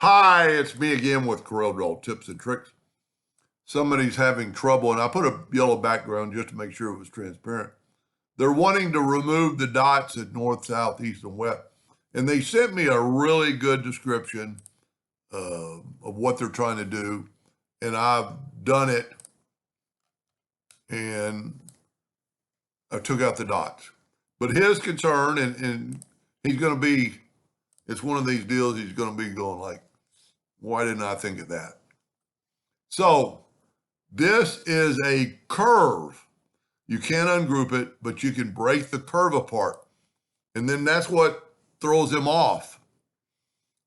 Hi, it's me again with Corel Draw Tips and Tricks. Somebody's having trouble, and I put a yellow background just to make sure it was transparent. They're wanting to remove the dots at north, south, east, and west. And they sent me a really good description of what they're trying to do. And I've done it, and I took out the dots. But his concern, and he's going to be, it's one of these deals he's going to be going like, why didn't I think of that? So this is a curve. You can't ungroup it, but you can break the curve apart. And then that's what throws him off.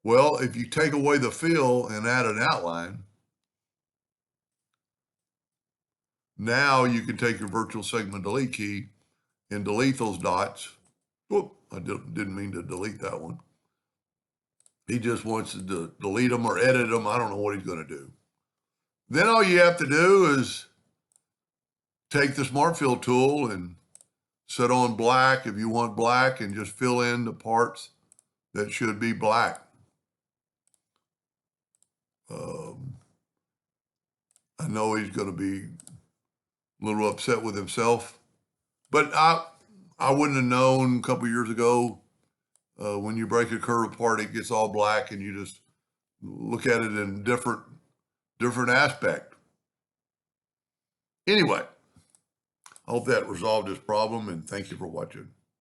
Well, if you take away the fill and add an outline, now you can take your virtual segment delete key and delete those dots. Whoop, I didn't mean to delete that one. He just wants to delete them or edit them. I don't know what he's going to do. Then all you have to do is take the Smart Fill tool and set on black if you want black, and just fill in the parts that should be black. I know he's going to be a little upset with himself, but I wouldn't have known a couple years ago. When you break a curve apart, it gets all black, and you just look at it in different aspect. Anyway, I hope that resolved this problem, and thank you for watching.